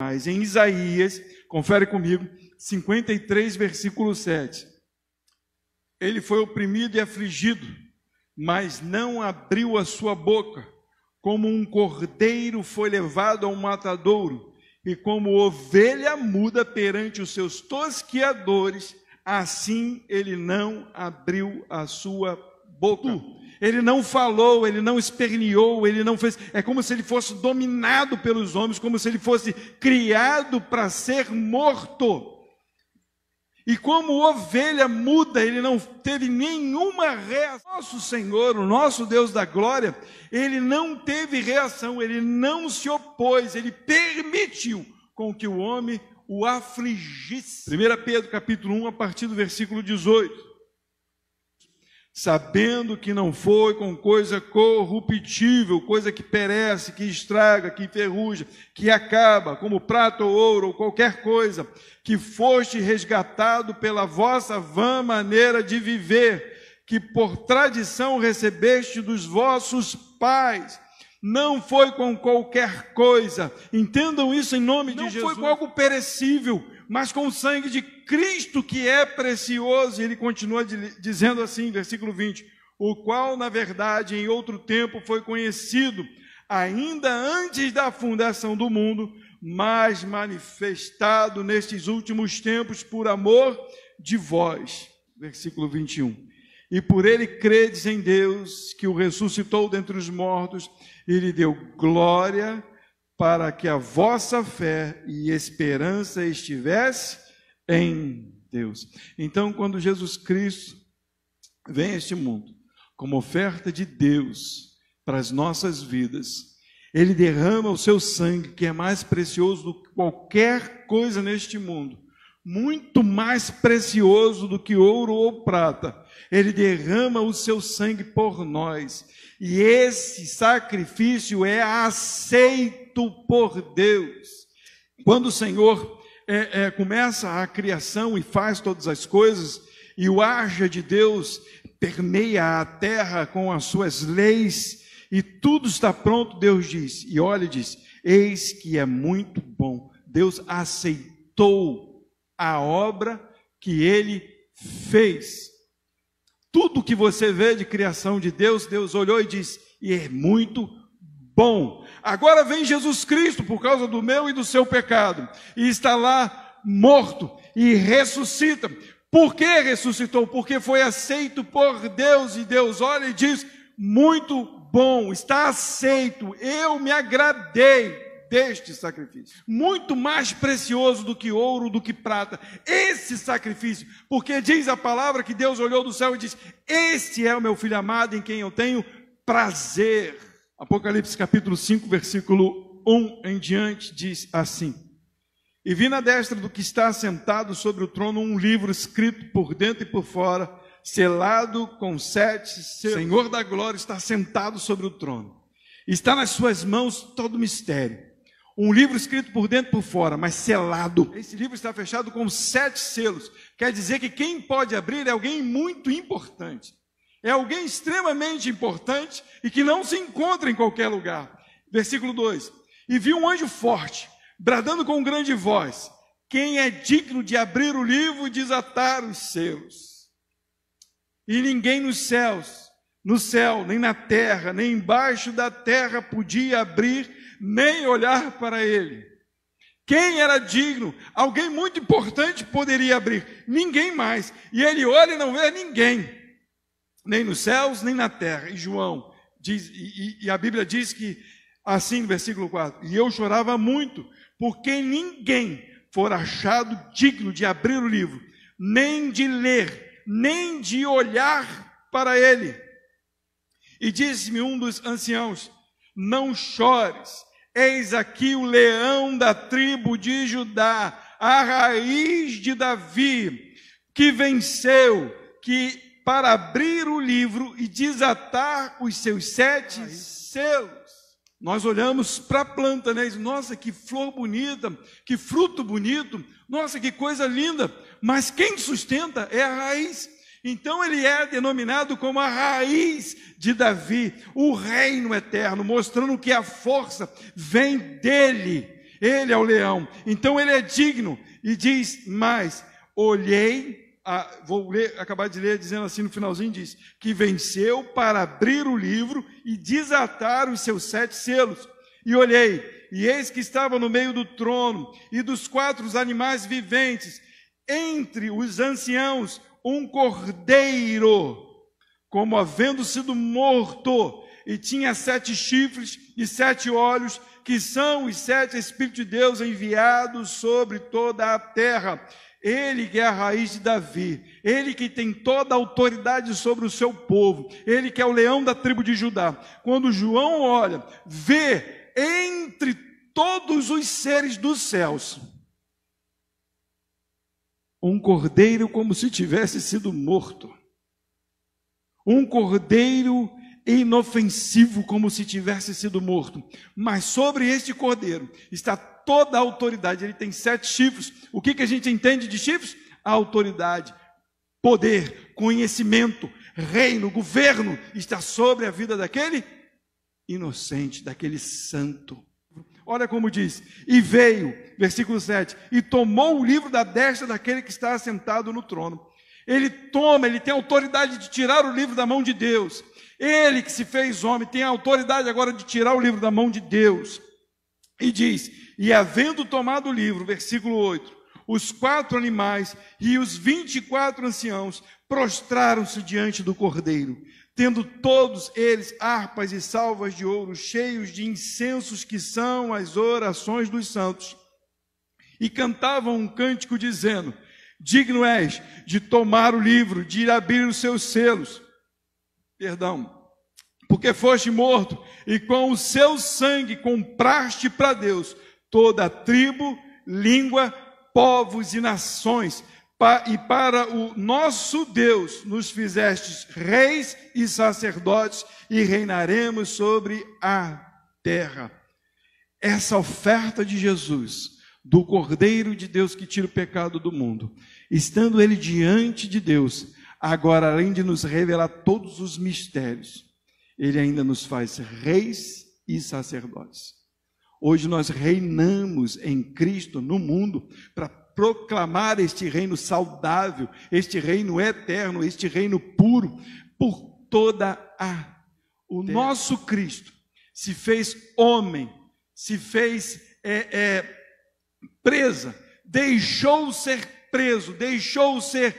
Mas em Isaías, confere comigo, 53, versículo 7. Ele foi oprimido e afligido, mas não abriu a sua boca. Como um cordeiro foi levado ao matadouro, e como ovelha muda perante os seus tosquiadores, assim ele não abriu a sua boca. Ele não falou, ele não esperneou, ele não fez. É como se ele fosse dominado pelos homens, como se ele fosse criado para ser morto. E como ovelha muda, ele não teve nenhuma reação. Nosso Senhor, o nosso Deus da glória, ele não teve reação, ele não se opôs, ele permitiu com que o homem o afligisse. 1 Pedro capítulo 1, a partir do versículo 18. Sabendo que não foi com coisa corruptível, coisa que perece, que estraga, que enferruja, que acaba, como prata ou ouro, ou qualquer coisa, que foste resgatado pela vossa vã maneira de viver, que por tradição recebeste dos vossos pais. Não foi com qualquer coisa, entendam isso em nome de Jesus. Não foi com algo perecível, mas com o sangue de Cristo, que é precioso. E ele continua dizendo assim, versículo 20, o qual, na verdade, em outro tempo foi conhecido, ainda antes da fundação do mundo, mas manifestado nestes últimos tempos por amor de vós. Versículo 21. E por ele credes em Deus, que o ressuscitou dentre os mortos, e lhe deu glória, para que a vossa fé e esperança estivesse em Deus. Então, quando Jesus Cristo vem a este mundo, como oferta de Deus para as nossas vidas, ele derrama o seu sangue, que é mais precioso do que qualquer coisa neste mundo, muito mais precioso do que ouro ou prata. Ele derrama o seu sangue por nós, e esse sacrifício é aceito por Deus. Quando o Senhor começa a criação e faz todas as coisas, e o haja de Deus permeia a terra com as suas leis, e tudo está pronto, Deus diz, e olha e diz, eis que é muito bom. Deus aceitou a obra que ele fez. Tudo que você vê de criação de Deus, Deus olhou e disse, e é muito bom. Agora vem Jesus Cristo por causa do meu e do seu pecado, e está lá morto, e ressuscita. Por que ressuscitou? Porque foi aceito por Deus, e Deus olha e diz, muito bom, está aceito, eu me agradei deste sacrifício, muito mais precioso do que ouro, do que prata, esse sacrifício, porque diz a palavra que Deus olhou do céu e disse, este é o meu filho amado em quem eu tenho prazer. Apocalipse capítulo 5, versículo 1 em diante, diz assim, e vi na destra do que está assentado sobre o trono um livro escrito por dentro e por fora, selado com 7 selos. O Senhor da glória está sentado sobre o trono, está nas suas mãos todo mistério. Um livro escrito por dentro e por fora, mas selado. Esse livro está fechado com 7 selos. Quer dizer que quem pode abrir é alguém muito importante. É alguém extremamente importante e que não se encontra em qualquer lugar. Versículo 2. E vi um anjo forte, bradando com grande voz, quem é digno de abrir o livro e desatar os selos? E ninguém nos céus, no céu, nem na terra, nem embaixo da terra podia abrir, nem olhar para ele. Quem era digno? Alguém muito importante poderia abrir, ninguém mais. E ele olha e não vê ninguém, nem nos céus, nem na terra. E João diz, e a Bíblia diz que, assim no versículo 4, e eu chorava muito, porque ninguém for achado digno de abrir o livro, nem de ler, nem de olhar para ele. E disse-me um dos anciãos, não chores, eis aqui o leão da tribo de Judá, a raiz de Davi, que venceu, que para abrir o livro e desatar os seus 7 selos. Nós olhamos para a planta, né? Nossa, que flor bonita, que fruto bonito, nossa, que coisa linda, mas quem sustenta é a raiz. Então ele é denominado como a raiz de Davi, o reino eterno, mostrando que a força vem dele. Ele é o leão, então ele é digno. E diz mais, olhei, acabar de ler, dizendo assim no finalzinho, diz, que venceu para abrir o livro e desatar os seus 7 selos. E olhei, e eis que estava no meio do trono e dos 4 animais viventes, entre os anciãos, um cordeiro, como havendo sido morto, e tinha 7 chifres e 7 olhos, que são os 7 Espíritos de Deus enviados sobre toda a terra. Ele que é a raiz de Davi, ele que tem toda a autoridade sobre o seu povo, ele que é o leão da tribo de Judá. Quando João olha, vê entre todos os seres dos céus um cordeiro como se tivesse sido morto, um cordeiro inofensivo como se tivesse sido morto, mas sobre este cordeiro está toda a autoridade. Ele tem 7 chifres. O que a gente entende de chifres? A autoridade, poder, conhecimento, reino, governo está sobre a vida daquele inocente, daquele santo. Olha como diz, e veio, versículo 7, e tomou o livro da destra daquele que está assentado no trono. Ele tem autoridade de tirar o livro da mão de Deus. Ele que se fez homem tem a autoridade agora de tirar o livro da mão de Deus. E diz, e havendo tomado o livro, versículo 8, os 4 animais e os 24 anciãos prostraram-se diante do cordeiro, tendo todos eles harpas e salvas de ouro, cheios de incensos, que são as orações dos santos. E cantavam um cântico dizendo, digno és de tomar o livro, de abrir os seus selos, porque foste morto, e com o seu sangue compraste para Deus toda a tribo, língua, povos e nações, e para o nosso Deus nos fizestes reis e sacerdotes, e reinaremos sobre a terra. Essa oferta de Jesus, do Cordeiro de Deus que tira o pecado do mundo, estando ele diante de Deus, agora além de nos revelar todos os mistérios, ele ainda nos faz reis e sacerdotes. Hoje nós reinamos em Cristo no mundo para proclamar este reino saudável, este reino eterno, este reino puro por toda a terra. O nosso Cristo se fez homem, se fez presa, deixou ser preso, deixou ser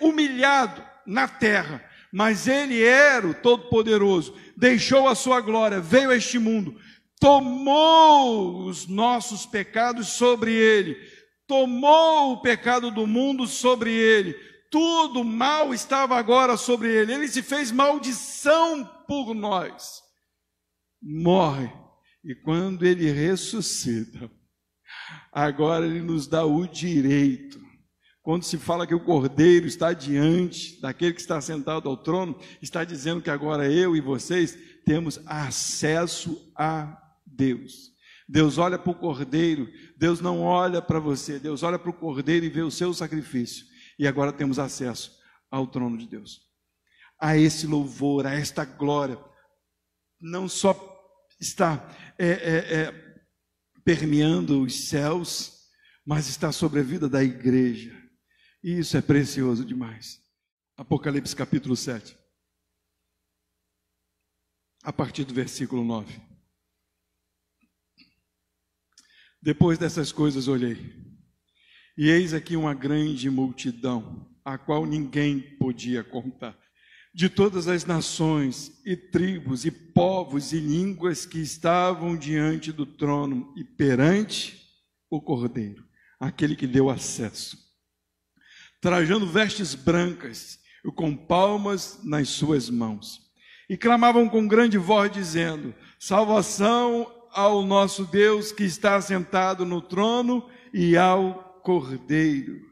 humilhado na terra, mas ele era o Todo-Poderoso, deixou a sua glória, veio a este mundo, tomou os nossos pecados sobre ele, tomou o pecado do mundo sobre ele, tudo mal estava agora sobre ele, ele se fez maldição por nós, morre, e quando ele ressuscita, agora ele nos dá o direito. Quando se fala que o Cordeiro está diante daquele que está sentado ao trono, está dizendo que agora eu e vocês temos acesso a Deus. Deus olha para o Cordeiro, Deus não olha para você, Deus olha para o Cordeiro e vê o seu sacrifício. E agora temos acesso ao trono de Deus. A esse louvor, a esta glória, não só está permeando os céus, mas está sobre a vida da igreja. E isso é precioso demais. Apocalipse capítulo 7, a partir do versículo 9. Depois dessas coisas olhei, e eis aqui uma grande multidão, a qual ninguém podia contar, de todas as nações e tribos e povos e línguas que estavam diante do trono e perante o Cordeiro, aquele que deu acesso, trajando vestes brancas e com palmas nas suas mãos, e clamavam com grande voz dizendo, salvação ao nosso Deus que está sentado no trono e ao Cordeiro.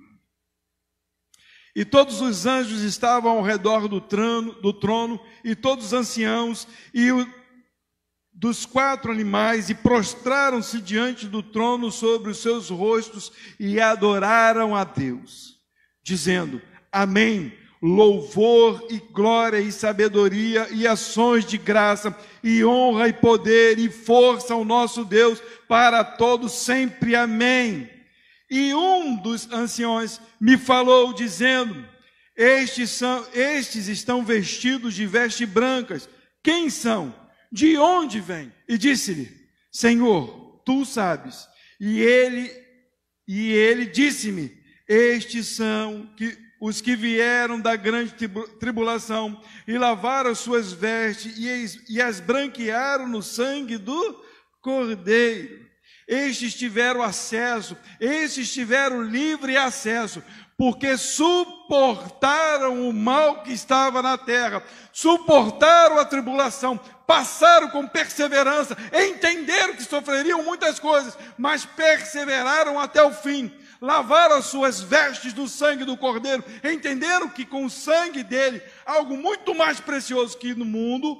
E todos os anjos estavam ao redor do trono, e todos os anciãos e dos 4 animais, e prostraram-se diante do trono sobre os seus rostos, e adoraram a Deus, dizendo, amém, louvor e glória e sabedoria e ações de graça e honra e poder e força ao nosso Deus para todos sempre. Amém. E um dos anciões me falou dizendo: estes estão vestidos de vestes brancas. Quem são? De onde vêm? E disse-lhe: Senhor, tu sabes. E ele disse-me: estes são os que vieram da grande tribulação e lavaram suas vestes e as branquearam no sangue do Cordeiro. Estes tiveram acesso, estes tiveram livre acesso, porque suportaram o mal que estava na terra, suportaram a tribulação, passaram com perseverança, entenderam que sofreriam muitas coisas, mas perseveraram até o fim. Lavaram as suas vestes do sangue do Cordeiro, entenderam que com o sangue dele, algo muito mais precioso que no mundo,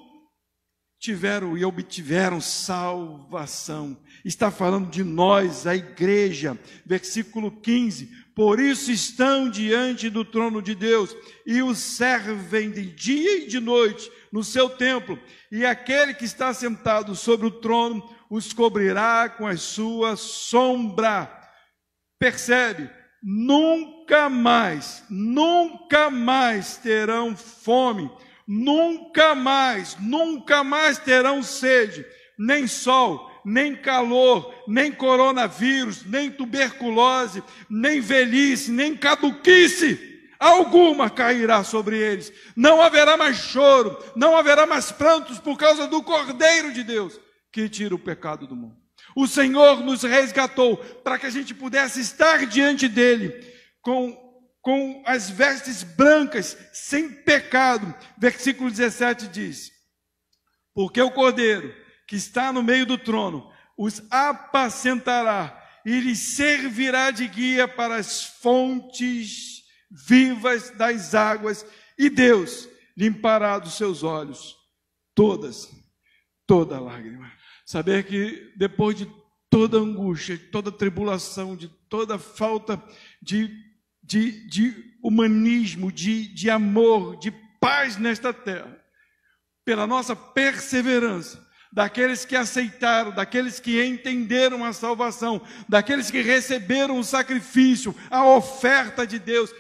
tiveram e obtiveram salvação. Está falando de nós, a igreja, versículo 15, por isso estão diante do trono de Deus, e o servem de dia e de noite no seu templo, e aquele que está sentado sobre o trono os cobrirá com a sua sombra. Percebe? Nunca mais terão fome, nunca mais terão sede, nem sol, nem calor, nem coronavírus, nem tuberculose, nem velhice, nem caduquice alguma cairá sobre eles. Não haverá mais choro, não haverá mais prantos por causa do Cordeiro de Deus, que tira o pecado do mundo. O Senhor nos resgatou para que a gente pudesse estar diante dele com as vestes brancas, sem pecado. Versículo 17 diz: porque o Cordeiro que está no meio do trono os apacentará e lhes servirá de guia para as fontes vivas das águas, e Deus limpará dos seus olhos toda lágrima. Saber que depois de toda angústia, de toda tribulação, de toda falta de humanismo, de amor, de paz nesta terra, pela nossa perseverança, daqueles que aceitaram, daqueles que entenderam a salvação, daqueles que receberam o sacrifício, a oferta de Deus,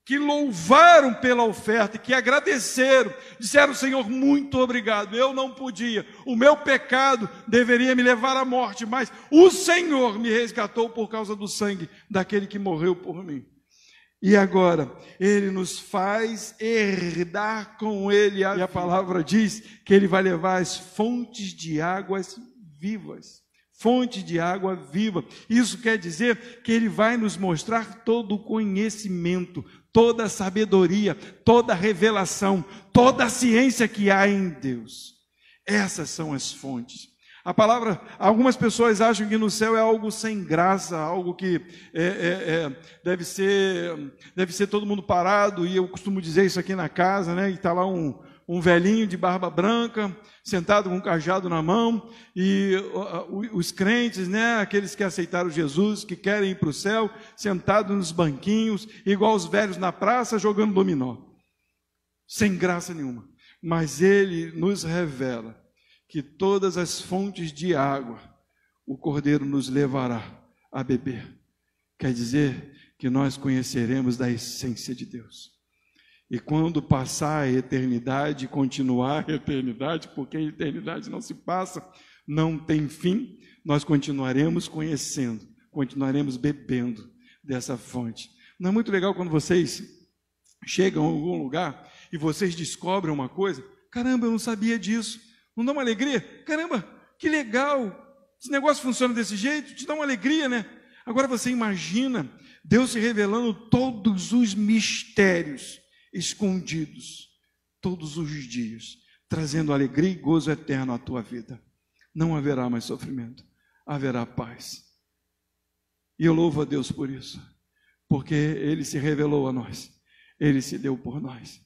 que louvaram pela oferta, que agradeceram, disseram: Senhor, muito obrigado, eu não podia, o meu pecado deveria me levar à morte, mas o Senhor me resgatou por causa do sangue daquele que morreu por mim. E agora, Ele nos faz herdar com Ele, e a palavra diz que Ele vai levar as fontes de águas vivas. Fonte de água viva. Isso quer dizer que Ele vai nos mostrar todo o conhecimento, toda a sabedoria, toda a revelação, toda a ciência que há em Deus. Essas são as fontes. A palavra, algumas pessoas acham que no céu é algo sem graça, algo que deve ser todo mundo parado, e eu costumo dizer isso aqui na casa, né? E está lá um velhinho de barba branca, sentado com um cajado na mão, e os crentes, né, aqueles que aceitaram Jesus, que querem ir para o céu, sentados nos banquinhos, igual os velhos na praça, jogando dominó, sem graça nenhuma. Mas Ele nos revela que todas as fontes de água, o Cordeiro nos levará a beber. Quer dizer que nós conheceremos da essência de Deus. E quando passar a eternidade, continuar a eternidade, porque a eternidade não se passa, não tem fim, nós continuaremos conhecendo, continuaremos bebendo dessa fonte. Não é muito legal quando vocês chegam a algum lugar e vocês descobrem uma coisa? Caramba, eu não sabia disso. Não dá uma alegria? Caramba, que legal! Esse negócio funciona desse jeito, te dá uma alegria, né? Agora você imagina Deus se revelando todos os mistérios escondidos, todos os dias, trazendo alegria e gozo eterno à tua vida. Não haverá mais sofrimento, haverá paz. E eu louvo a Deus por isso, porque Ele se revelou a nós, Ele se deu por nós.